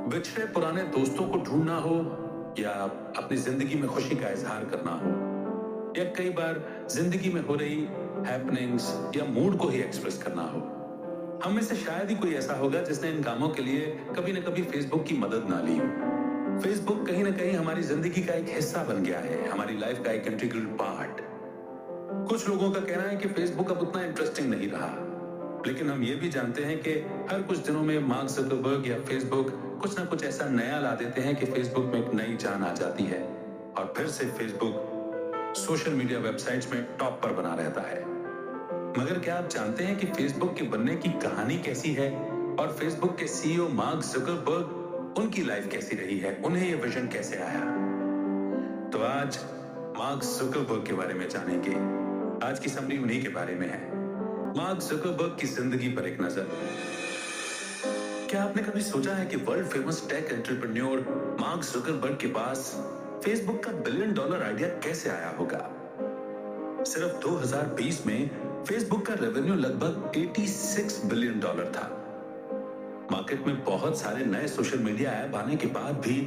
बिछड़े पुराने दोस्तों को ढूंढना हो या अपनी जिंदगी में खुशी का इजहार करना हो या कई बार जिंदगी में हो रही हैपनिंग्स या मूड को ही एक्सप्रेस करना हो, हम में से शायद ही कोई ऐसा होगा जिसने इन कामों के लिए कभी न कभी फेसबुक की मदद ना ली हो। फेसबुक कहीं ना कहीं हमारी जिंदगी का एक हिस्सा बन गया है, हमारी लाइफ का एक इंटीग्रल पार्ट। कुछ लोगों का कहना है कि फेसबुक अब उतना इंटरेस्टिंग नहीं रहा, लेकिन हम ये भी जानते हैं कि हर कुछ दिनों में मार्क ज़करबर्ग या फेसबुक कुछ ना कुछ ऐसा नया ला देते हैं कि फेसबुक में एक नई जान आ जाती है और फिर से फेसबुक सोशल मीडिया वेबसाइट्स में टॉप पर बना रहता है। मगर क्या आप जानते हैं कि फेसबुक के बनने की कहानी कैसी है और फेसबुक के सीईओ मार्क ज़करबर्ग उनकी लाइफ कैसी रही है, उन्हें यह विजन कैसे आया? तो आज मार्क ज़करबर्ग के बारे में जानेंगे। आज की समरी उन्हीं के बारे में है। मार्क ज़करबर्ग की जिंदगी पर एक नजर। क्या आपने कभी सोचा है कि world famous take entrepreneur mark Zuckerberg के पास फेसबुक का $1 बिलियन आइडिया कैसे आया होगा? सिर्फ 2020 में फेसबुक का रेवेन्यू लगभग $86 बिलियन था। मार्केट में बहुत सारे नए सोशल मीडिया ऐप आने के बाद भी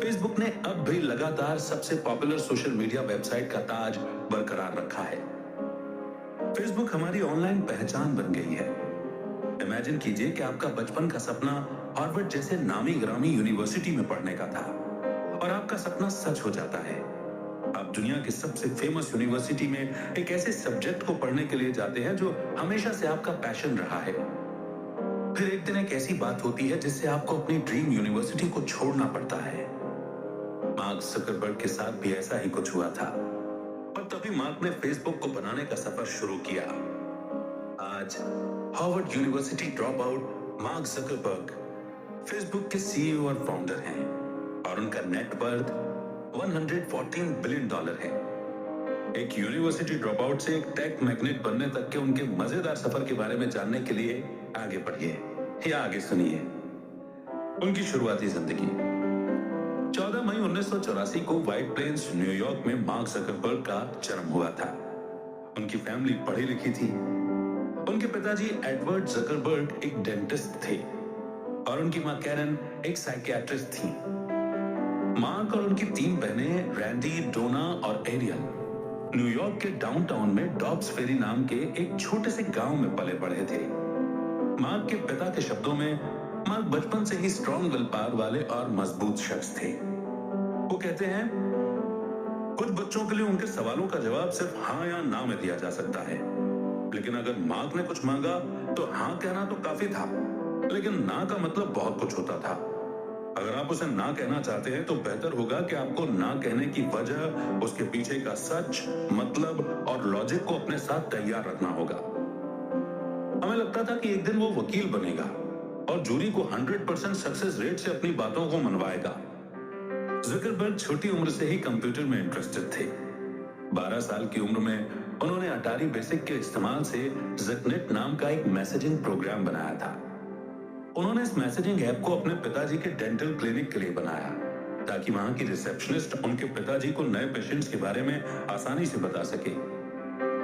फेसबुक ने अब भी लगातार सबसे पॉपुलर सोशल मीडिया वेबसाइट का ताज बरकरार रखा है। फेसबुक हमारी ऑनलाइन पहचान बन गई है। इमेजिन कीजिए कि आपका बचपन का सपना हार्वर्ड जैसे नामी ग्रामी यूनिवर्सिटी में पढ़ने का था और आपका सपना सच हो जाता है। आप दुनिया की सबसे फेमस यूनिवर्सिटी में एक ऐसे सब्जेक्ट को पढ़ने के लिए जाते हैं जो हमेशा से आपका पैशन रहा है। फिर एक दिन एक ऐसी बात होती है जिससे आपको अपनी ड्रीम यूनिवर्सिटी को छोड़ना पड़ता है। मार्क ज़करबर्ग के साथ भी ऐसा ही कुछ हुआ था और तभी मार्क ने फेसबुक को बनाने का सफर शुरू किया। आज Harvard university drop out mark Zuckerberg Facebook के सीईओ और फाउंडर हैं और उनका नेटवर्थ $114 बिलियन है। एक यूनिवर्सिटी ड्रॉप आउट से एक टेक मैग्नेट बनने तक के उनके मजेदार सफर के बारे में जानने के लिए आगे बढ़िए या आगे सुनिए। उनकी शुरुआती जिंदगी। 14 मई 1984 को व्हाइट प्लेन्स न्यूयॉर्क में मार्क ज़करबर्ग का जन्म हुआ था। उनकी फैमिली पढ़ी लिखी थी। उनके पिताजी एडवर्ड ज़करबर्ग एक डेंटिस्ट थे और उनकी मां कैरन एक साइकियाट्रिस्ट थी। मार्क और उनकी 3 बहनें रैंडी, डोना और एरियल न्यूयॉर्क के डाउनटाउन में डॉब्स फेरी नाम के एक छोटे से गांव में पले बढ़े थे। मार्क के पिता के शब्दों में मार्क बचपन से ही स्ट्रॉन्ग विल पावर वाले और मजबूत शख्स थे। वो कहते हैं, कुछ बच्चों के लिए उनके सवालों का जवाब सिर्फ हाँ या ना में दिया जा सकता है, लेकिन अगर मार्क ने कुछ मांगा तो हाँ कहना तो काफी था, लेकिन ना का मतलब बहुत कुछ होता था। अगर आप उसे ना कहना चाहते हैं तो बेहतर होगा कि आपको ना कहने की वजह, उसके पीछे का सच, मतलब और लॉजिक को अपने साथ तैयार रखना होगा। हमें लगता था कि एक दिन वो वकील बनेगा और जूरी को 100% सक्सेस रेट से अपनी बातों को मनवाएगा। ज़करबर्ग छोटी उम्र से ही कंप्यूटर में इंटरेस्टेड थे। 12 साल की उम्र में उन्होंने अटारी बेसिक के इस्तेमाल से ज़कनेट नाम का एक मैसेजिंग प्रोग्राम बनाया था। उन्होंने इस मैसेजिंग ऐप को अपने पिताजी के डेंटल क्लिनिक के लिए बनाया ताकि वहां की रिसेप्शनिस्ट उनके पिताजी को नए पेशेंट्स के बारे में आसानी से बता सके।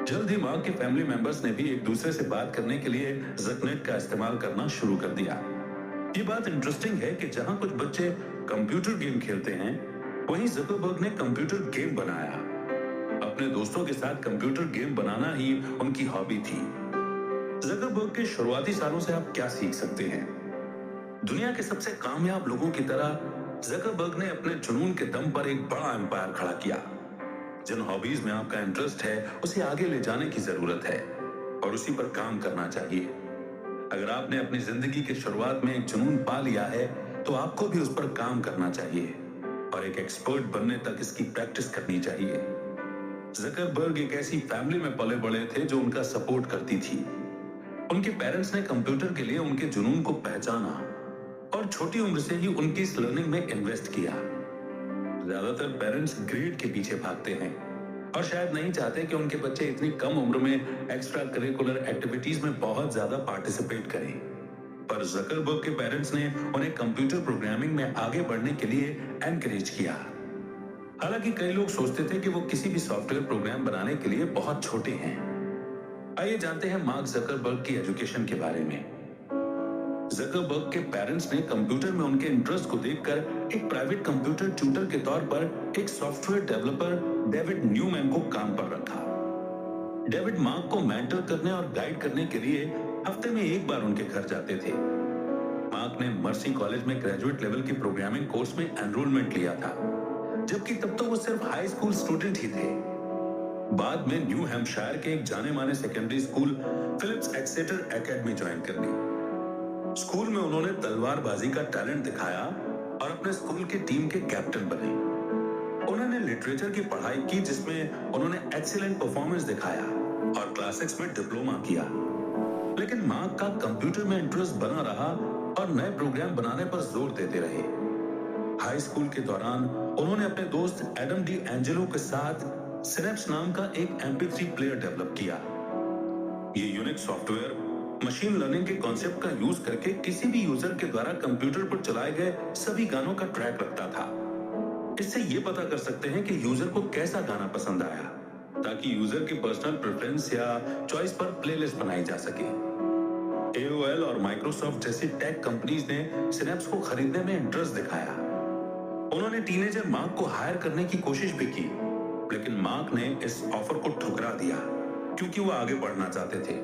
जल्द ही मार्क के फैमिली मेंबर्स ने भी एक दूसरे से बात करने के लिए ज़कनेट का इस्तेमाल करना शुरू कर दिया। ये बात इंटरेस्टिंग है कि जहां कुछ बच्चे कंप्यूटर गेम खेलते हैं, वहीं ज़करबर्ग ने कंप्यूटर गेम बनाया। अपने दोस्तों के साथ कंप्यूटर गेम बनाना ही उनकी हॉबी थी। ज़करबर्ग के शुरुआती सालों से आप क्या सीख सकते हैं? दुनिया के सबसे कामयाब लोगों की तरह ज़करबर्ग ने अपने जुनून के दम पर एक बड़ा एम्पायर खड़ा किया। जिन हॉबीज में आपका इंटरेस्ट है उसे आगे ले जाने की जरूरत है और उसी पर काम करना चाहिए। अगर आपने अपनी जिंदगी की शुरुआत में एक जुनून पा लिया है तो आपको भी उस पर काम करना चाहिए और एक एक्सपर्ट बनने तक इसकी प्रैक्टिस करनी चाहिए। ज़करबर्ग एक ऐसी फैमिली में पले बड़े थे जो उनका सपोर्ट करती थी। उनके पेरेंट्स ने कंप्यूटर के लिए उनके जुनून को पहचाना और छोटी उम्र से ही उनकी इस लर्निंग में इन्वेस्ट किया। ज्यादातर पेरेंट्स ग्रेड के पीछे भागते हैं और शायद नहीं चाहते कि उनके बच्चे इतनी कम उम्र में एक्स्ट्रा करिकुलर एक्टिविटीज में बहुत ज्यादा पार्टिसिपेट करें, पर ज़करबर्ग के पेरेंट्स ने उन्हें कंप्यूटर प्रोग्रामिंग में आगे बढ़ने के लिए एनकरेज किया। हालांकि कई लोग सोचते थे कि वो किसी भी सॉफ्टवेयर प्रोग्राम बनाने के लिए बहुत छोटे हैं। आइए जानते हैं मार्क ज़करबर्ग की एजुकेशन के बारे में। जकरबर्ग के पेरेंट्स ने कंप्यूटर में उनके इंटरेस्ट को देखकर एक प्राइवेट कंप्यूटर ट्यूटर के तौर पर एक सॉफ्टवेयर डेवलपर डेविड न्यूमैन को काम पर रखा। डेविड मार्क को मेंटर करने और गाइड करने के लिए हफ्ते में एक बार उनके घर जाते थे। मार्क ने मर्सी कॉलेज में ग्रेजुएट लेवल के प्रोग्रामिंग कोर्स में एनरोलमेंट लिया था, जबकि तब तो वो सिर्फ हाई स्कूल स्टूडेंट ही थे। बाद में न्यू हैम्पशायर के एक जाने माने secondary school Phillips Exeter Academy join कर ली। स्कूल में उन्होंने तलवारबाजी का टैलेंट दिखाया और अपने स्कूल के टीम के कैप्टन बने। उन्होंने लिटरेचर की पढ़ाई की, जिसमें उन्होंने एक्सीलेंट परफॉर्मेंस दिखाया और क्लासिक्स में डिप्लोमा किया। लेकिन मार्क का कंप्यूटर में इंटरेस्ट बना रहा और नए प्रोग्राम बनाने पर जोर देते रहे। हाई स्कूल के दौरान उन्होंने अपने दोस्त एडम डी एंजेलो के साथ सिनेप्स नाम का एक MP3 प्लेयर डेवलप किया। ये यूनिक्स सॉफ्टवेयर मशीन लर्निंग के कॉन्सेप्ट का यूज करके किसी भी यूजर के द्वारा कंप्यूटर पर चलाए गए सभी गानों का ट्रैक रखता था। इससे ये पता कर सकते हैं कि यूजर को कैसा गाना पसंद आया, ताकि यूजर की पर्सनल प्रेफरेंस या चॉइस पर प्लेलिस्ट बनाई जा सके। AOL और माइक्रोसॉफ्ट जैसी टेक कंपनीज ने सिनेप्स को खरीदने में इंटरेस्ट दिखाया। उन्होंने टीनेजर मार्क को हायर करने की कोशिश भी की, लेकिन मार्क ने इस ऑफर को ठुकरा दिया क्योंकि वो आगे बढ़ना चाहते थे।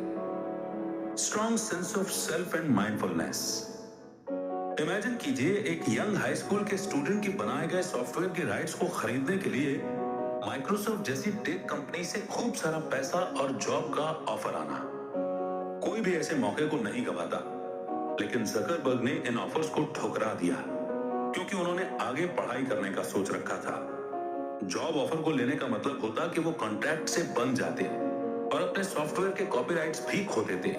Strong sense of self and mindfulness. Imagine कीजिए, एक यंग हाई स्कूल के स्टूडेंट के बनाए गए सॉफ्टवेयर के राइट्स को खरीदने के लिए माइक्रोसॉफ्ट जैसी टेक कंपनी से खूब सारा पैसा और जॉब का ऑफर आना। कोई भी ऐसे मौके को नहीं गवाता, लेकिन जकरबर्ग ने इन ऑफर्स को ठुकरा दिया क्योंकि उन्होंने आगे पढ़ाई करने का सोच रखा था। जॉब ऑफर को लेने का मतलब होता कि वो कॉन्ट्रैक्ट से बंद जाते और अपने सॉफ्टवेयर के कॉपीराइट्स भी खो देते।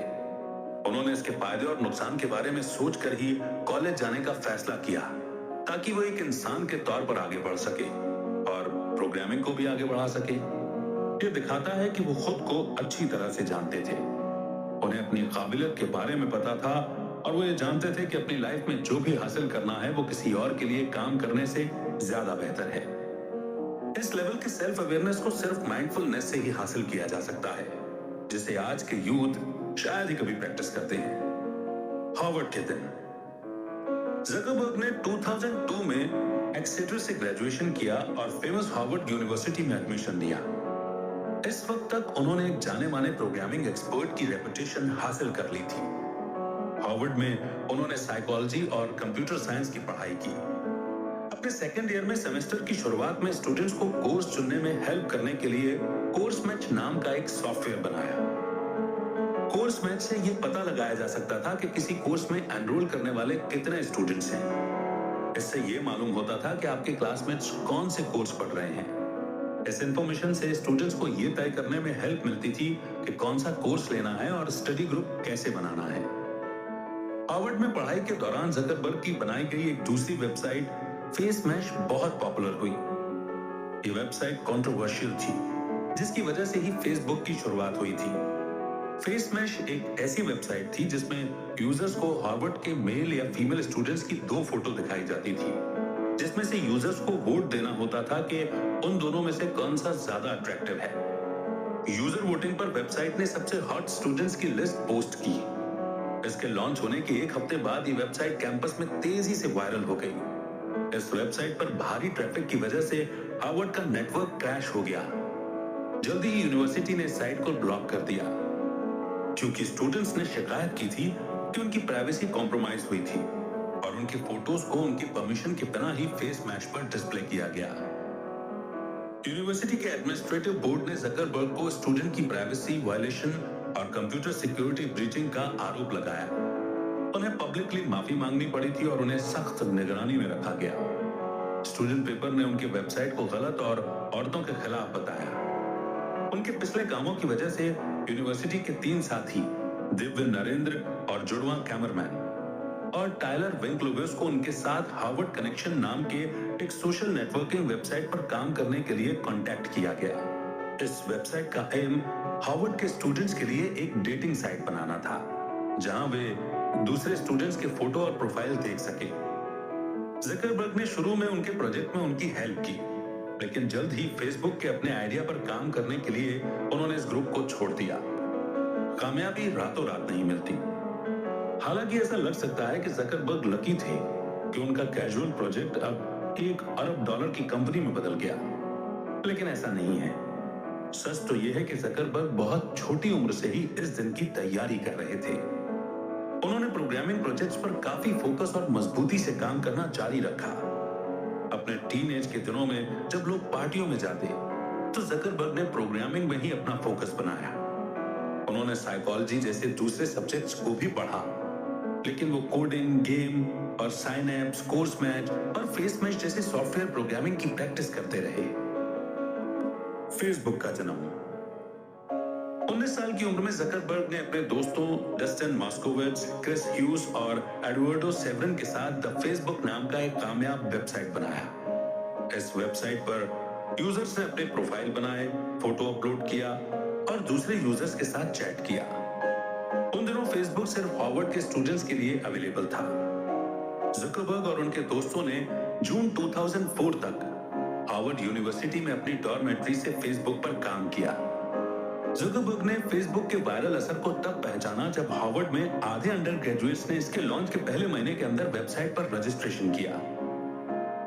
उन्होंने इसके फायदे और नुकसान के बारे में सोचकर ही कॉलेज जाने का फैसला किया, ताकि वो एक इंसान के तौर पर आगे बढ़ सके और प्रोग्रामिंग को भी आगे बढ़ा सके। ये दिखाता है कि वो खुद को अच्छी तरह से जानते थे। उन्हें अपनी काबिलियत के बारे में पता था और वो ये जानते थे कि अपनी लाइफ में जो भी हासिल करना है वो किसी और के लिए काम करने से ज्यादा बेहतर है। इस लेवल के सेल्फ अवेयरनेस को सिर्फ माइंडफुलनेस से ही हासिल किया जा सकता है, जिसे आज के यूथ शायद ही कभी प्रैक्टिस करते हैं। हार्वर्ड के दिन जकरबर्ग ने 2002 में एक्सेटर से ग्रेजुएशन किया और फेमस हार्वर्ड यूनिवर्सिटी में एडमिशन लिया। इस वक्त तक उन्होंने एक जाने माने प्रोग्रामिंग एक्सपर्ट की रेपुटेशन हासिल कर ली थी। हार्वर्ड में उन्होंने साइकोलॉजी और कंप्यूटर साइंस की पढ़ाई की। अपने सेकेंड ईयर में सेमेस्टर की शुरुआत में स्टूडेंट्स को कोर्स चुनने में हेल्प करने के लिए कोर्स मैच नाम का एक सॉफ्टवेयर बनाया। कोर्स मैच से यह पता लगाया जा सकता था कि किसी कोर्स में एनरोल करने वाले कितने स्टूडेंट्स हैं। इससे यह मालूम होता था कि आपके क्लासमेट्स कौन से कोर्स पढ़ रहे हैं। इस इंफॉर्मेशन से स्टूडेंट्स को यह तय करने में हेल्प मिलती थी कि कौन सा कोर्स लेना है और स्टडी ग्रुप कैसे बनाना है। हार्वर्ड में पढ़ाई के दौरान जकरबर्ग की बनाई गई एक दूसरी वेबसाइट फेसमैश बहुत पॉपुलर हुई। ये वेबसाइट कंट्रोवर्शियल थी, जिसकी वजह से ही फेसबुक की शुरुआत हुई थी। फेसमैश एक ऐसी वेबसाइट थी जिसमें यूजर्स को हार्वर्ड के मेल या फीमेल स्टूडेंट्स की 2 फोटो दिखाई जाती थी, जिसमें से यूजर्स को वोट देना होता था कि उन दोनों में से कौन सा ज्यादा अट्रैक्टिव है। यूजर वोटिंग पर वेबसाइट ने सबसे हॉट स्टूडेंट्स की लिस्ट पोस्ट की। इसके लॉन्च होने के 1 हफ्ते बाद ये वेबसाइट कैंपस में तेजी से वायरल हो गई। इस वेबसाइट पर भारी ट्रैफिक की वजह से हार्वर्ड का नेटवर्क क्रैश हो गया। जल्दी ही यूनिवर्सिटी ने साइट को ब्लॉक कर दिया, क्योंकि स्टूडेंट्स ने शिकायत की थी कि उनकी प्राइवेसी कॉम्प्रोमाइज हुई थी और उनकी फोटोज को उनकी परमिशन के बिना ही फेसमैश पर डिस्प्ले किया गया। यूनिवर्सिटी के एडमिनिस्ट्रेटिव बोर्ड ने जकरबर्ग को स्टूडेंट की प्राइवेसी वायलेशन और कंप्यूटर सिक्योरिटी ब्रीचिंग का आरोप लगाया। उन्हें पब्लिकली माफी मांगनी पड़ी थी और उन्हें सख्त निगरानी में रखा गया। स्टूडेंट पेपर ने उनकी वेबसाइट को गलत और औरतों के खिलाफ बताया। उनके पिछले कामों की वजह से यूनिवर्सिटी के 3 साथी दिव्य नरेंद्र और जुड़वा कैमरमैन और टाइलर विंकलोविस को उनके साथ हार्वर्ड कनेक्शन नाम के एक सोशल नेटवर्किंग वेबसाइट पर काम करने के लिए कांटेक्ट किया गया। इस वेबसाइट का एम हार्वर्ड के स्टूडेंट्स के लिए एक डेटिंग साइट बनाना था, जहां वे दूसरे स्टूडेंट्स के फोटो और प्रोफाइल देख सके। जकरबर्ग ने शुरू में उनके प्रोजेक्ट में उनकी हेल्प की, लेकिन जल्द ही फेसबुक के अपने आइडिया पर काम करने के लिए उन्होंने इस ग्रुप को छोड़ दिया। कामयाबी रातों रात नहीं मिलती। हालांकि ऐसा लग सकता है कि जकरबर्ग लकी थे कि उनका कैजुअल प्रोजेक्ट अब $1 अरब की कंपनी में बदल गया, लेकिन ऐसा नहीं है। सच तो यह है कि जकरबर्ग बहुत छोटी उम्र से ही इस दिन की तैयारी कर रहे थे। उन्होंने प्रोग्रामिंग प्रोजेक्ट्स पर काफी फोकस और मजबूती से काम करना जारी रखा। अपने टीनेज के दिनों में जब लोग पार्टियों में जाते, तो जकरबर्ग ने प्रोग्रामिंग में ही अपना फोकस बनाया। उन्होंने साइकोलॉजी जैसे दूसरे सब्जेक्ट्स को भी पढ़ा, लेकिन वो कोडिंग, गेम और साइनैप्स, कोर्स मैच और फेस मैच जैसे सॉफ्टवेयर प्रोग्रामिंग की प्रैक्टिस करते रहे। फेसबुक का जन्म 19 साल की उम्र में जकरबर्ग ने अपने दोस्तों डस्टिन मॉस्कोविट्ज, क्रिस ह्यूज और एडवर्डो सेवरन के साथ द फेसबुक नाम का एक कामयाब वेबसाइट बनाया। इस वेबसाइट पर यूजर्स ने अपने प्रोफाइल बनाए, फोटो अपलोड किया और दूसरे यूजर्स के साथ चैट किया। उन दिनों फेसबुक सिर्फ हार्वर्ड के स्टूडेंट्स के लिए अवेलेबल था। जकरबर्ग और उनके दोस्तों ने जून 2004 तक हार्वर्ड यूनिवर्सिटी में अपनी डॉर्मेट्री से फेसबुक पर काम किया। जकरबर्ग ने फेसबुक के वायरल असर को तब पहचाना जब हार्वर्ड में आधे अंडर ग्रेजुएट्स ने इसके लॉन्च के पहले महीने के अंदर वेबसाइट पर रजिस्ट्रेशन किया।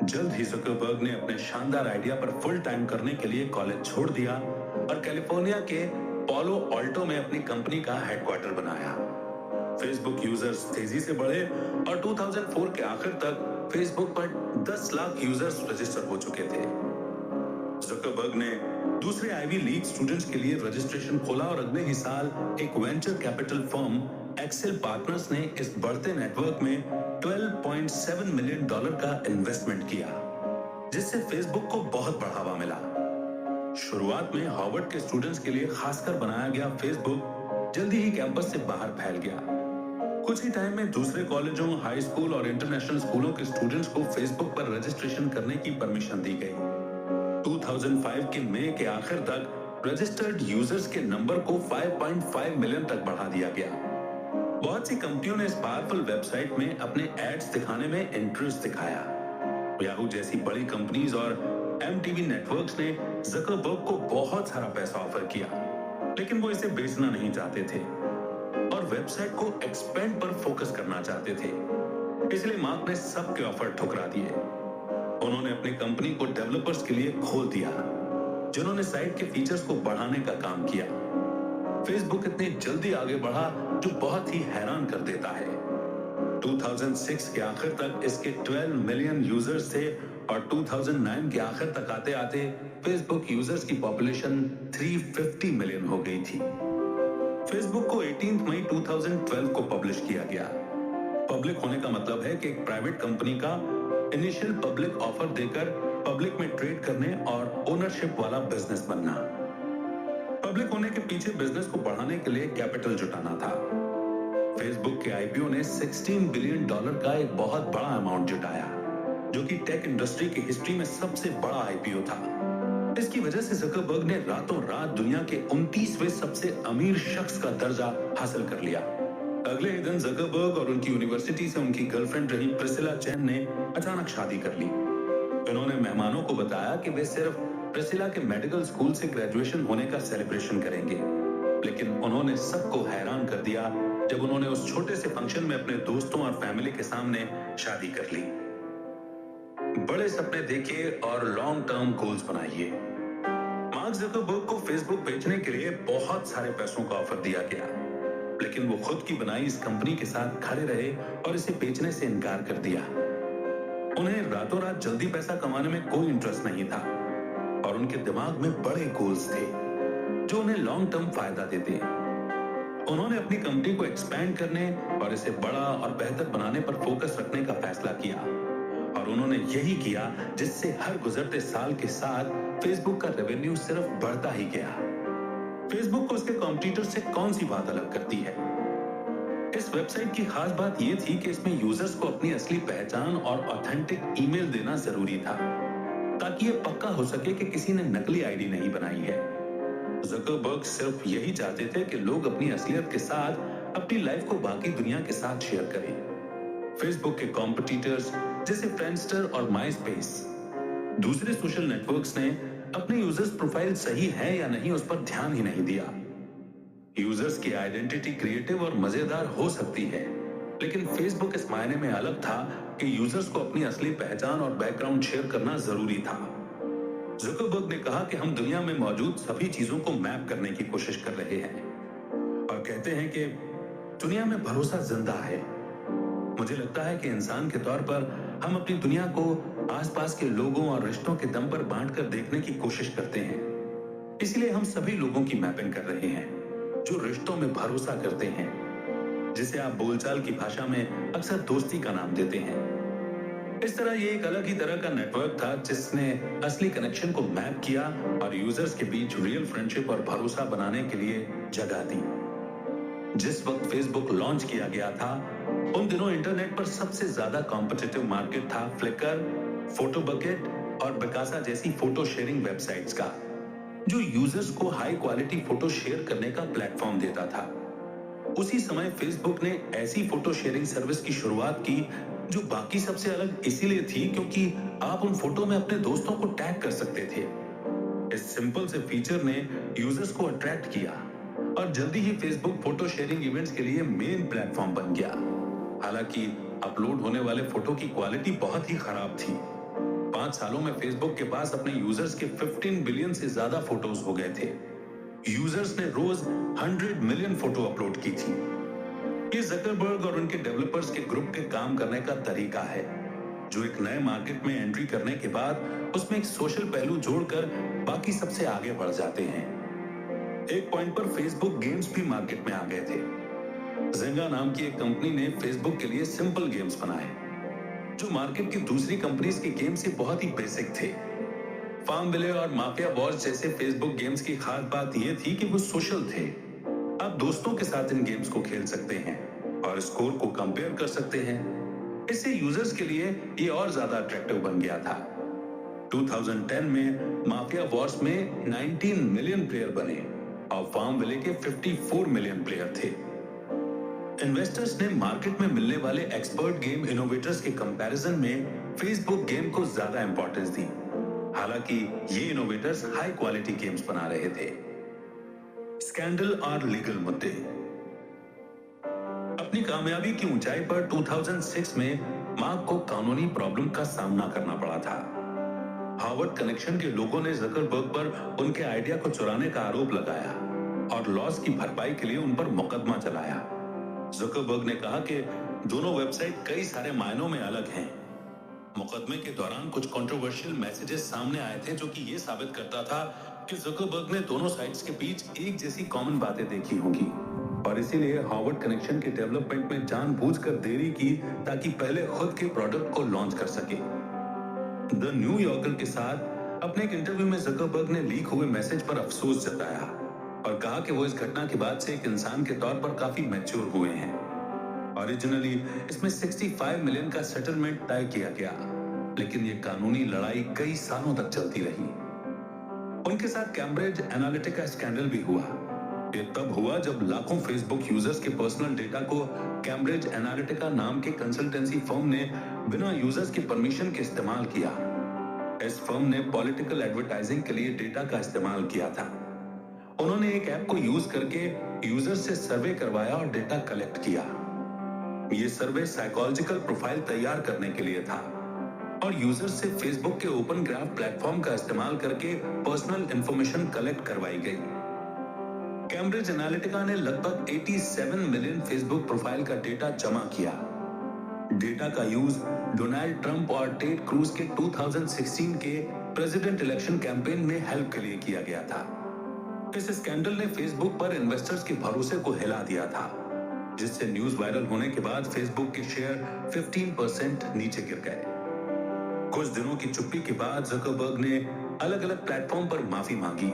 जल्द ही जकरबर्ग ने अपने शानदार आइडिया पर फुल टाइम करने के लिए कॉलेज छोड़ दिया और कैलिफोर्निया के पालो ऑल्टो में अपनी कंपनी का हेडक्वार्टर बनाया। फेसबुक यूजर्स तेजी से बढ़े और 2004 के आखिर तक फेसबुक पर 10 लाख यूजर्स रजिस्टर हो चुके थे। जकरबर्ग ने दूसरे आईवी लीग स्टूडेंट्स के लिए रजिस्ट्रेशन खोला और अगले ही साल एक venture capital firm Accel Partners ने इस बढ़ते नेटवर्क में $12.7 मिलियन का इन्वेस्टमेंट किया, जिससे फेसबुक को बहुत बढ़ावा मिला। शुरुआत में हार्वर्ड के स्टूडेंट्स के लिए खासकर बनाया गया फेसबुक जल्दी ही कैंपस से बाहर फैल गया। कुछ ही टाइम में दूसरे कॉलेजों, हाई स्कूल और इंटरनेशनल स्कूलों के स्टूडेंट्स को फेसबुक पर रजिस्ट्रेशन करने की परमिशन दी गई। 2005 के मई के आखिर तक रजिस्टर्ड यूजर्स के नंबर को 5.5 मिलियन तक बढ़ा दिया गया। बहुत सी कंपनियों ने इस पावरफुल वेबसाइट में अपने एड्स दिखाने में इंटरेस्ट दिखाया। याहू जैसी बड़ी कंपनीज और MTV नेटवर्क्स ने जकरबर्ग को बहुत सारा पैसा ऑफर किया, लेकिन वो इसे बेचना नहीं चाहते थे और वेबसाइट को एक्सपेंड पर फोकस करना चाहते थे। इसलिए मार्क ने सबके ऑफर ठुकरा दिए। उन्होंने अपनी कंपनी को डेवलपर्स के लिए खोल दिया, जिन्होंने साइट के फीचर्स को बढ़ाने का काम किया। फेसबुक इतनी जल्दी आगे बढ़ा जो बहुत ही हैरान कर देता है। 2006 के आखिर तक इसके 12 मिलियन यूजर्स थे और 2009 के आखिर तक आते आते फेसबुक यूजर्स की पॉपुलेशन 350 मिलियन हो गई थी। फेसबुक को 18 मई 2012 को पब्लिश किया गया। पब्लिक होने का मतलब है कि एक प्राइवेट कंपनी का इनिशियल पब्लिक ऑफर देकर पब्लिक में ट्रेड करने और ओनरशिप वाला बिजनेस बनना। पब्लिक होने के पीछे बिजनेस को बढ़ाने के लिए कैपिटल जुटाना था। फेसबुक के आईपीओ ने $16 बिलियन का एक बहुत बड़ा अमाउंट जुटाया, जो कि टेक इंडस्ट्री की हिस्ट्री में सबसे बड़ा आईपीओ था। इसकी वजह से जकरबर्ग ने रातों रात दुनिया के 29वें सबसे अमीर शख्स का दर्जा हासिल कर लिया। अगले ही दिन जकरबर्ग और उनकी यूनिवर्सिटी से उनकी गर्लफ्रेंड रही प्रिसिला चेन ने अचानक शादी कर ली। उन्होंने मेहमानों को बताया कि वे सिर्फ प्रिसिला के मेडिकल स्कूल से ग्रेजुएशन होने का सेलिब्रेशन करेंगे, लेकिन उन्होंने सबको हैरान कर दिया जब उन्होंने उस छोटे से फंक्शन में अपने दोस्तों और फैमिली के सामने शादी कर ली। बड़े सपने देखिए और लॉन्ग टर्म गोल्स बनाइए। मार्क जकरबर्ग को फेसबुक बेचने के लिए बहुत सारे पैसों का ऑफर दिया गया, लेकिन वो खुद की बनाई इस कंपनी के साथ खड़े रहे और इसे बेचने से इनकार कर दिया। उन्हें रातों रात जल्दी पैसा कमाने में कोई इंटरेस्ट नहीं था और उनके दिमाग में बड़े गोल्स थे जो उन्हें लॉन्ग टर्म फायदा देते। उन्होंने अपनी कंपनी को एक्सपैंड करने और इसे बड़ा और बेहतर बनाने पर फोकस रखने का फैसला किया और उन्होंने यही किया, जिससे हर गुजरते साल के साथ फेसबुक का रेवेन्यू सिर्फ बढ़ता ही गया। फेसबुक को उसके कॉम्पिटिटर से कौन सी बात अलग करती है? इस वेबसाइट की खास बात यह थी कि इसमें यूजर्स को अपनी असली पहचान और ऑथेंटिक ईमेल देना जरूरी था, ताकि यह पक्का हो सके कि किसी ने नकली आईडी नहीं बनाई है। जकरबर्ग सिर्फ यही चाहते थे कि लोग अपनी असलियत के साथ अपनी लाइफ को बाकी दुनिया के साथ शेयर करें। फेसबुक के कॉम्पिटिटर्स जैसे फ्रेंडस्टर और माइस्पेस, दूसरे सोशल नेटवर्क्स ने अपने यूजर्स प्रोफाइल सही है या नहीं उस पर ध्यान ही नहीं दिया। यूजर्स की आइडेंटिटी क्रिएटिव और मजेदार हो सकती है, लेकिन फेसबुक इस मायने में अलग था कि यूजर्स को अपनी असली पहचान और बैकग्राउंड शेयर करना जरूरी था। जुकरबर्ग ने कहा कि हम दुनिया में मौजूद सभी चीजों को मैप करने की कोशिश कर रहे हैं और कहते हैं कि दुनिया में भरोसा जिंदा है। मुझे लगता है कि इंसान के तौर पर हम अपनी दुनिया को आसपास के लोगों और रिश्तों के दम पर बांटकर देखने की कोशिश करते हैं। इसलिए हम सभी लोगों की मैपिंग कर रहे हैं जो रिश्तों में भरोसा करते हैं, जिसे आप बोलचाल की भाषा में अक्सर दोस्ती का नाम देते हैं। इस तरह ये एक अलग ही तरह का नेटवर्क था जिसने असली कनेक्शन को मैप किया और यूजर्स के बीच रियल फ्रेंडशिप और भरोसा बनाने के लिए जगह दी। जिस वक्त फेसबुक लॉन्च किया गया था उन दिनों इंटरनेट पर सबसे ज्यादा कॉम्पिटिटिव मार्केट था फ्लिकर, फोटोबकेट और बिकासा जैसी फोटो शेयरिंग वेबसाइट्स का, जो यूजर्स को हाई क्वालिटी फोटो शेयर करने का प्लेटफॉर्म देता था। उसी समय फेसबुक ने ऐसी फोटो शेयरिंग सर्विस की शुरुआत की जो बाकी सबसे अलग इसीलिए थी क्योंकि आप उन फोटो में अपने दोस्तों को टैग कर सकते थे। इस सिंपल से फीचर ने यूजर्स को अट्रैक्ट किया और जल्दी ही फेसबुक फोटो शेयरिंग इवेंट्स के लिए मेन प्लेटफॉर्म बन गया। हालांकि अपलोड होने वाले फोटो की क्वालिटी बहुत ही खराब थी। 5 सालों में फेसबुक के पास अपने यूजर्स के 15 बिलियन से ज्यादा फोटोज हो गए थे। यूजर्स ने रोज 100 मिलियन फोटो अपलोड की थी। ये जकरबर्ग और उनके डेवलपर्स के ग्रुप के काम करने का तरीका है, जो एक नए मार्केट में एंट्री करने के बाद उसमें एक सोशल पहलू जोड़कर बाकी सबसे आगे बढ़ जाते हैं। एक पॉइंट पर फेसबुक गेम्स भी मार्केट में आ गए थे। जेंगा नाम की एक कंपनी ने फेसबुक के लिए सिंपल गेम्स बनाए जो मार्केट की दूसरी कंपनीज के गेम से बहुत ही बेसिक थे। फार्मविले और माफिया वॉर्स जैसे फेसबुक गेम्स की खास बात यह थी कि वो सोशल थे। आप दोस्तों के साथ इन गेम्स को खेल सकते हैं और स्कोर को कंपेयर कर सकते हैं। इससे यूजर्स के लिए ये और ज्यादा अट्रैक्टिव बन गया था। 2010 में माफिया वॉर्स में 19 मिलियन प्लेयर बने और फार्मविले के 54 मिलियन प्लेयर थे। इन्वेस्टर्स ने मार्केट में मिलने वाले एक्सपर्ट गेम इनोवेटर्स के कंपैरिजन में फेसबुक गेम को ज्यादा इंपॉर्टेंस दी। हालांकि ये इनोवेटर्स हाई क्वालिटी गेम्स बना रहे थे। स्कैंडल और लीगल मुद्दे। अपनी कामयाबी की ऊंचाई पर 2006 में मार्क को कानूनी प्रॉब्लम का सामना करना पड़ा था। हार्वर्ड कनेक्शन के लोगों ने जकरबर्ग पर उनके आइडिया को चुराने का आरोप लगाया और लॉस की भरपाई के लिए उन पर मुकदमा चलाया। जकरबर्ग ने कहा कि दोनों वेबसाइट कई सारे मायनों में अलग हैं। मुकदमे के दौरान कुछ कंट्रोवर्शियल मैसेजेस सामने आए थे जो कि ये साबित करता था कि जकरबर्ग ने दोनों साइट्स के बीच एक जैसी कॉमन बातें देखी होंगी और इसीलिए हार्वर्ड कनेक्शन के डेवलपमेंट में जानबूझकर देरी की ताकि पहले खुद के प्रोडक्ट को लॉन्च कर सके। द न्यू यॉर्कर के साथ अपने एक इंटरव्यू में जकरबर्ग ने लीक हुए मैसेज पर अफसोस जताया और कहा कि वो इस घटना के बाद से एक इंसान के तौर पर काफी मैच्योर हुए हैं। ओरिजिनली इसमें 65 मिलियन का सेटलमेंट तय किया गया, लेकिन ये कानूनी लड़ाई कई सालों तक चलती रही। उनके साथ कैम्ब्रिज एनालिटिका स्कैंडल भी हुआ। ये तब हुआ जब लाखों फेसबुक यूजर्स के पर्सनल डेटा को कैम्ब्रिज एनालिटिका नाम के कंसल्टेंसी फर्म ने बिना यूजर्स के परमिशन के इस्तेमाल किया। इस फर्म ने पॉलिटिकल एडवर्टाइजिंग के लिए डेटा का इस्तेमाल किया था। उन्होंने एक ऐप को यूज करके यूजर से सर्वे करवाया और डेटा कलेक्ट किया। ये सर्वे साइकोलॉजिकल प्रोफाइल तैयार करने के लिए था और यूजर से फेसबुक के ओपन ग्राफ प्लेटफॉर्म का इस्तेमाल करके पर्सनल इंफॉर्मेशन कलेक्ट करवाई गई। कैम्ब्रिज एनालिटिका ने लगभग 87 मिलियन फेसबुक प्रोफाइल का डेटा जमा किया। डेटा का यूज डोनाल्ड ट्रंप और टेड क्रूज के 2016 के प्रेसिडेंट इलेक्शन कैंपेन में हेल्प के लिए किया गया था। इस स्कैंडल ने फेसबुक पर इन्वेस्टर्स के भरोसे को हिला दिया था, जिससे न्यूज वायरल होने के बाद फेसबुक के शेयर 15% नीचे गिर गए। कुछ दिनों की चुप्पी के बाद जकरबर्ग ने अलग अलग प्लेटफॉर्म पर माफी मांगी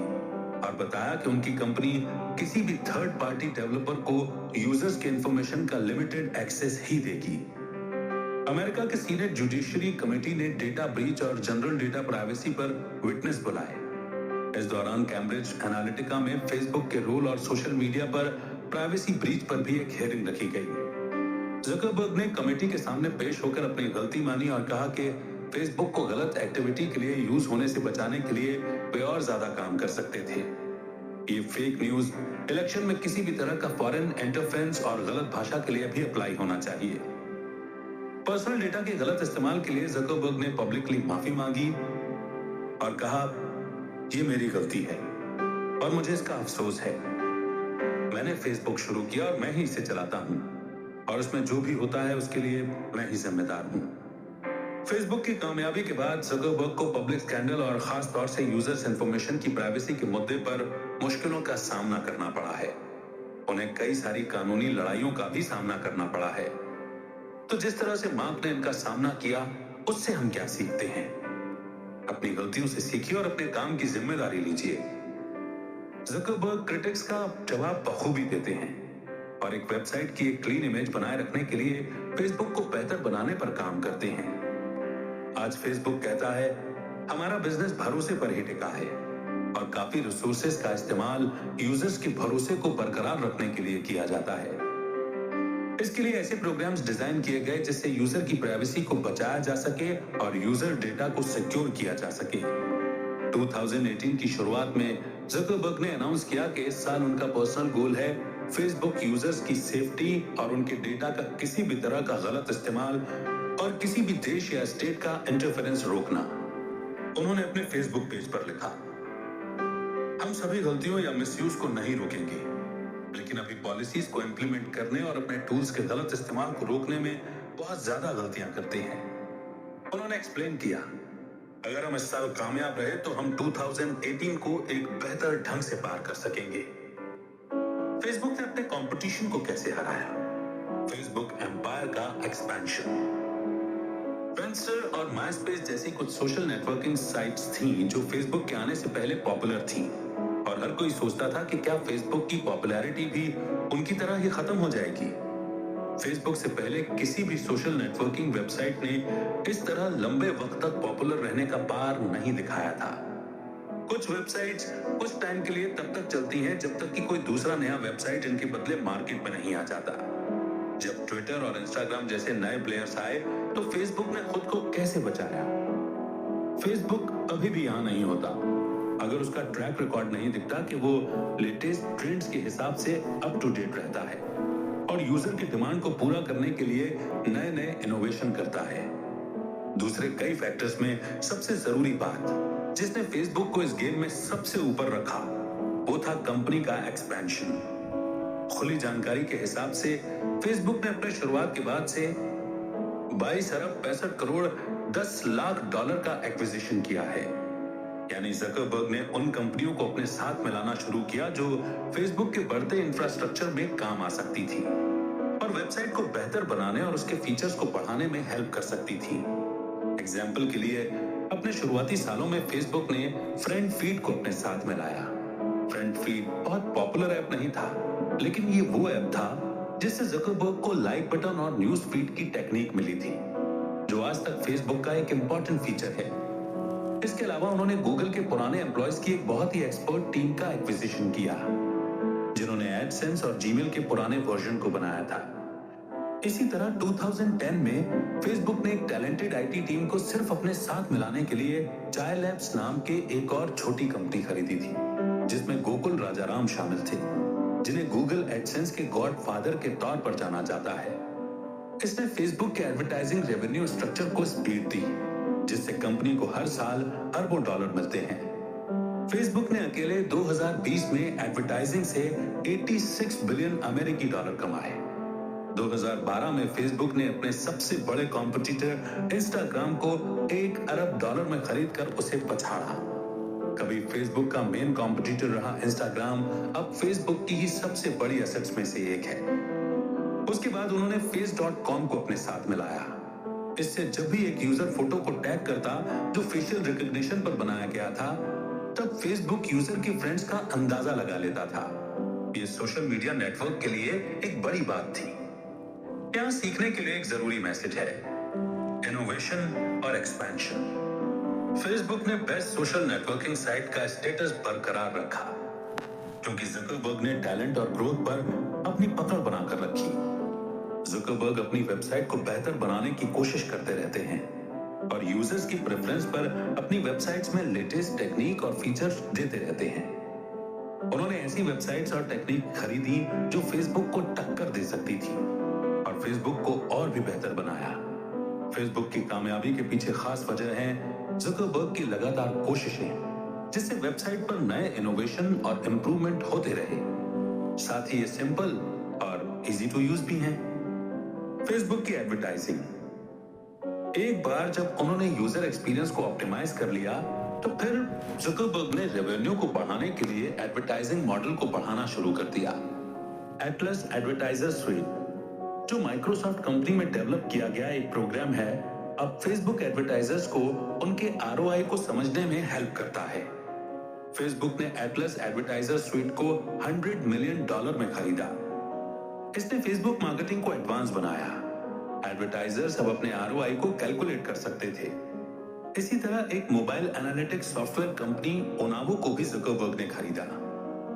और बताया कि उनकी कंपनी किसी भी थर्ड पार्टी डेवलपर को यूजर्स के इंफॉर्मेशन का लिमिटेड एक्सेस ही देगी। अमेरिका के सीनेट जुडिशरी कमेटी ने डेटा ब्रीच और जनरल डेटा प्राइवेसी पर विटनेस बुलाए। इस दौरान कैम्ब्रिज एनालिटिका में फेसबुक के रोल और सोशल मीडिया पर प्राइवेसी ब्रीच पर भी एक हियरिंग रखी गई। जकरबर्ग ने कमेटी के सामने पेश होकर अपनी गलती मानी और कहा कि फेसबुक को गलत एक्टिविटी के लिए यूज होने से बचाने के लिए वे और ज्यादा काम कर सकते थे। ये फेक न्यूज इलेक्शन में किसी भी तरह का फॉरेन इंटरफेरेंस और गलत भाषा के लिए भी अप्लाई होना चाहिए। पर्सनल डेटा के गलत इस्तेमाल के लिए जकरबर्ग ने पब्लिकली माफी मांगी और कहा, ये मेरी गलती है और मुझे इसका अफसोस है। मैंने फेसबुक शुरू किया और मैं ही इसे चलाता हूं और उसमें जो भी होता है उसके लिए मैं ही जिम्मेदार हूं। फेसबुक की कामयाबी के बाद जकरबर्ग को पब्लिक स्कैंडल और खास तौर से यूजर्स इंफॉर्मेशन की प्राइवेसी के मुद्दे पर मुश्किलों का सामना करना पड़ा है। उन्हें कई सारी कानूनी लड़ाइयों का भी सामना करना पड़ा है। तो जिस तरह से मार्क ने इनका सामना किया, उससे हम क्या सीखते हैं? अपनी गलतियों से सीखिए और अपने काम की जिम्मेदारी लीजिए। जकरबर्ग क्रिटिक्स का जवाब बखूबी देते हैं और एक वेबसाइट की एक क्लीन इमेज बनाए रखने के लिए फेसबुक को बेहतर बनाने पर काम करते हैं। आज फेसबुक कहता है, हमारा बिजनेस भरोसे पर ही टिका है और काफी रिसोर्सेज का इस्तेमाल यूजर्स के भरोसे को बरकरार रखने के लिए किया जाता है। इसके लिए ऐसे प्रोग्राम्स डिजाइन किए गए जिससे यूजर की प्राइवेसी को बचाया जा सके और यूजर डेटा को सिक्योर किया जा सके। 2018 की शुरुआत में जकरबर्ग ने अनाउंस किया कि इस साल उनका पर्सनल गोल है फेसबुक यूजर्स की सेफ्टी और उनके डेटा का किसी भी तरह का गलत इस्तेमाल और किसी भी देश या स्टेट का इंटरफेरेंस रोकना। उन्होंने अपने फेसबुक पेज पर लिखा, हम सभी गलतियों या मिसयूज को नहीं रोकेंगे, लेकिन अभी पॉलिसीज को इंप्लीमेंट करने और अपने टूल्स के गलत इस्तेमाल को रोकने में बहुत ज्यादा गलतियां करते हैं। उन्होंने एक्सप्लेन किया, अगर हम इस साल कामयाब रहे तो हम 2018 को एक बेहतर ढंग से पार कर सकेंगे। फेसबुक ने अपने कंपटीशन को कैसे हराया? फेसबुक एम्पायर का एक्सपेंशन। फ्रेंडस्टर और माइस्पेस जैसी कुछ सोशल नेटवर्किंग साइट्स थीं जो फेसबुक के आने से पहले पॉपुलर थीं और हर कोई सोचता था कि क्या फेसबुक की पॉपुलैरिटी भी उनकी तरह ही खत्म हो जाएगी। फेसबुक से पहले किसी भी सोशल नेटवर्किंग वेबसाइट ने इस तरह लंबे वक्त तक पॉपुलर रहने का पार नहीं दिखाया था। कुछ वेबसाइट्स कुछ टाइम के लिए तब तक चलती हैं जब तक कि कोई दूसरा नया वेबसाइट इनके बदले मार्केट में नहीं आ जाता। जब ट्विटर और इंस्टाग्राम जैसे नए प्लेयर्स आए तो फेसबुक ने खुद को कैसे बचाया? फेसबुक अभी भी यहां नहीं होता अगर उसका ट्रैक रिकॉर्ड नहीं दिखता कि वो लेटेस्ट ट्रेंड्स के हिसाब से अप टू डेट रहता है और यूजर की डिमांड को पूरा करने के लिए नए नए इनोवेशन करता है। दूसरे कई फैक्टर्स में सबसे जरूरी बात जिसने फेसबुक को इस गेम में सबसे ऊपर रखा वो था कंपनी का एक्सपेंशन। खुली जानकारी के हिसाब से फेसबुक ने अपने शुरुआत के बाद से 22 अरब 65 करोड़ 10 लाख डॉलर का एक्विजिशन किया है। यानी जकरबर्ग ने उन कंपनियों को अपने साथ मिलाना शुरू किया जो फेसबुक के बढ़ते इंफ्रास्ट्रक्चर में काम आ सकती थी और वेबसाइट को बेहतर बनाने और उसके फीचर्स को बढ़ाने में हेल्प कर सकती थी। एग्जाम्पल के लिए अपने शुरुआती सालों में फेसबुक ने फ्रेंड फीड को अपने साथ मिलाया। फ्रेंड फीड बहुत पॉपुलर ऐप नहीं था, लेकिन ये वो ऐप था जिससे जकरबर्ग को लाइक बटन और न्यूज फीड की टेक्निक मिली थी, जो आज तक फेसबुक का एक इंपॉर्टेंट फीचर है। इसके अलावा उन्होंने गूगल के पुराने एम्प्लॉयज की एक बहुत ही एक्सपर्ट टीम का एक्विजिशन किया, जिन्होंने एडसेंस और जीमेल के पुराने वर्जन को बनाया था। इसी तरह 2010 में फेसबुक ने एक टैलेंटेड आईटी टीम को सिर्फ अपने साथ मिलाने के लिए चाय लैब्स नाम के एक और छोटी कंपनी खरीदी थी, जिसमें गोकुल राजाराम शामिल थे, जिन्हें गूगल एडसेंस के गॉडफादर के तौर पर जाना जाता है। इसने फेसबुक के एडवर्टाइजिंग रेवेन्यू स्ट्रक्चर को स्पीड दी, जिससे कंपनी को हर साल अरबों डॉलर मिलते हैं। फेसबुक ने अकेले 2020 में एडवर्टाइजिंग से 86 बिलियन अमेरिकी डॉलर कमाए। 2012 में फेसबुक ने अपने सबसे बड़े कॉम्पिटिटर इंस्टाग्राम को 1 अरब डॉलर में खरीदकर उसे पछाड़ा। कभी फेसबुक का मेन कॉम्पिटिटर रहा इंस्टाग्राम, अब फेसबुक की ही सबसे बड़ी एसेट्स में से एक है। उसके बाद उन्होंने face.com को अपने साथ मिलाया। इससे जब भी एक यूजर फोटो को टैग करता जो फेशियल रिकॉग्निशन पर बनाया गया था, तब फेसबुक यूजर के फ्रेंड्स का अंदाजा लगा लेता था। ये सोशल मीडिया नेटवर्क के लिए एक बड़ी बात थी। यहाँ सीखने के लिए एक जरूरी मैसेज है, इनोवेशन और एक्सपेंशन। फेसबुक ने बेस्ट सोशल नेटवर्किंग साइट का स्टेटस बरकरार रखा, क्योंकि जकरबर्ग ने टैलेंट और ग्रोथ पर अपनी पकड़ बनाकर रखी। जकरबर्ग अपनी वेबसाइट को बेहतर बनाने की कोशिश करते रहते हैं और यूजर्स की प्रेफरेंस पर अपनी वेबसाइट्स में लेटेस्ट टेक्निक और फीचर्स देते रहते हैं। उन्होंने ऐसी वेबसाइट्स और टेक्निक खरीदी जो फेसबुक को टक्कर दे सकती थी और फेसबुक को और भी बेहतर बनाया। फेसबुक की कामयाबी के पीछे खास वजह है ज़ुकरबर्ग की लगातार कोशिशें, जिससे वेबसाइट पर नए इनोवेशन और इंप्रूवमेंट होते रहे। साथ ही ये सिंपल और इजी टू यूज भी हैं। फेसबुक की एडवर्टाइजिंग, एक बार जब उन्होंने यूजर एक्सपीरियंस को ऑप्टिमाइज कर लिया तो फिर ज़ुकरबर्ग ने रेवेन्यू को बढ़ाने के लिए एडवर्टाइजिंग मॉडल को बढ़ाना शुरू कर दिया। एटलस एडवर्टाइजर स्वीट, जो माइक्रोसॉफ्ट कंपनी में डेवलप किया गया एक प्रोग्राम है, अब फेसबुक एडवर्टाइजर्स को उनके आरओआई को समझने में हेल्प करता है। फेसबुक ने एटलस एडवर्टाइजर स्वीट को $100 मिलियन में खरीदा। इसने फेसबुक मार्केटिंग को एडवांस बनाया। एडवर्टाइजर्स अब अपने आरओआई को कैलकुलेट कर सकते थे। इसी तरह एक मोबाइल एनालिटिक्स सॉफ्टवेयर कंपनी ओनावो को भी ज़ुकरबर्ग ने खरीदा,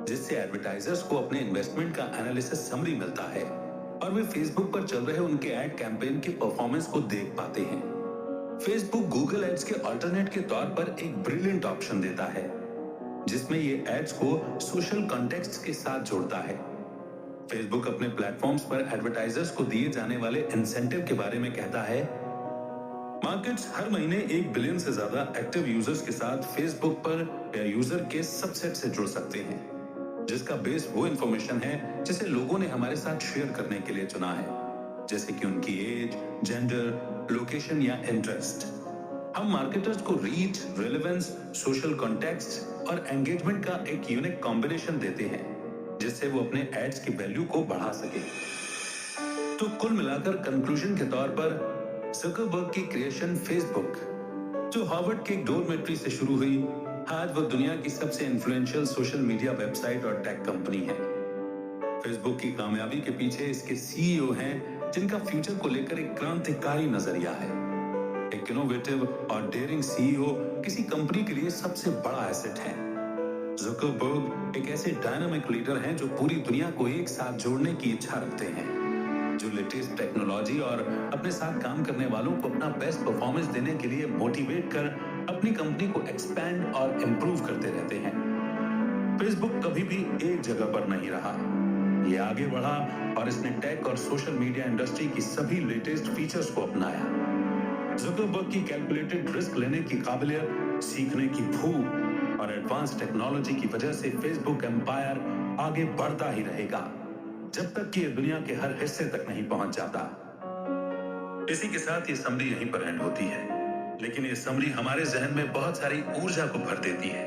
जिससे एडवर्टाइजर्स को अपने इन्वेस्टमेंट का एनालिसिस समरी मिलता है और वे फेसबुक पर चल रहे उनके एड कैंपेन के परफॉर्मेंस को देख पाते हैं। फेसबुक गूगल एड्स के अल्टरनेट के तौर पर एक ब्रिलियंट ऑप्शन देता है, जिसमें ये एड्स को सोशल कॉन्टेक्स्ट के साथ जोड़ता है। फेसबुक अपने प्लेटफॉर्म्स पर एडवर्टाइजर्स को दिए जाने वाले इंसेंटिव के बारे में कहता है, मार्केट्स हर महीने 1 बिलियन से ज्यादा एक्टिव यूजर्स के साथ फेसबुक पर या यूजर के सबसेट से जुड़ सकते हैं, जिसका बेस वो इंफॉर्मेशन है जिसे लोगों ने हमारे साथ शेयर करने के लिए चुना है, जैसे कि उनकी एज, जेंडर, लोकेशन या इंटरेस्ट। हम मार्केटर्स को रीच, रेलेवेंस, सोशल कॉन्टेक्स्ट और एंगेजमेंट का एक यूनिक कॉम्बिनेशन देते हैं, जिससे वो अपने एड्स की वैल्यू को बढ़ा सके। तो कुल मिलाकर कंक्लूजन के तौर पर ज़ुकरबर्ग की क्रिएशन फेसबुक, जो हार्वर्ड के एक डोरमेट्री से शुरू हुई, आज वो दुनिया की सबसे इन्फ्लुएंशियल सोशल मीडिया वेबसाइट और टेक कंपनी है। फेसबुक की कामयाबी के पीछे इसके सीईओ हैं जिनका फ्यूचर को लेकर एक क्रांतिकारी नजरिया है। एक इनोवेटिव और डेयरिंग सीईओ किसी कंपनी के लिए सबसे बड़ा एसेट है। ज़ुकरबर्ग एक ऐसे डायनामिक लीडर हैं जो पूरी दुनिया को एक साथ जोड़ने की इच्छा रखते हैं, जो लेटेस्ट टेक्नोलॉजी और अपने साथ काम करने वालों को अपना बेस्ट परफॉर्मेंस देने के लिए मोटिवेट कर अपनी कंपनी को एक्सपैंड और इंप्रूव करते रहते हैं। फेसबुक कभी भी एक जगह पर नहीं रहा, ये आगे बढ़ा और इसने टेक और सोशल मीडिया इंडस्ट्री की सभी लेटेस्ट फीचर्स को अपनाया। ज़ुकरबर्ग की कैलकुलेटेड रिस्क लेने की काबिलियत, सीखने की भूख और एडवांस टेक्नोलॉजी की वजह से फेसबुक एम्पायर आगे बढ़ता ही रहेगा, जब तक कि ये दुनिया के हर हिस्से तक नहीं पहुंच जाता। इसी के साथ ये समरी यहीं पर एंड होती है, लेकिन ये समरी हमारे जहन में बहुत सारी ऊर्जा को भर देती है।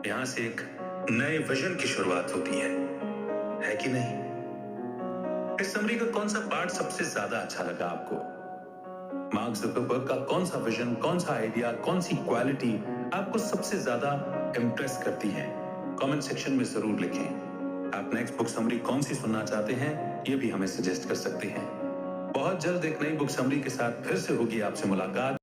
यहाँ से एक नए विजन की शुरुआत होती है कि नहीं? इस समरी का कौन सा पार्ट सबसे ज्यादा अच्छा लगा आपको? मार्क ज़ुकरबर्ग का कौन सा विजन, कौन सा आइडिया, कौन सी क्वालिटी आपको सबसे ज्यादा इम्प्रेस करती है? कमेंट सेक्शन में जरूर लिखें। आप नेक्स्ट बुक समरी कौन सी सुनना चाहते हैं, ये भी हमें सजेस्ट कर सकते हैं। बहुत जल्द एक नई बुक समरी के साथ फिर से होगी आपसे मुलाकात।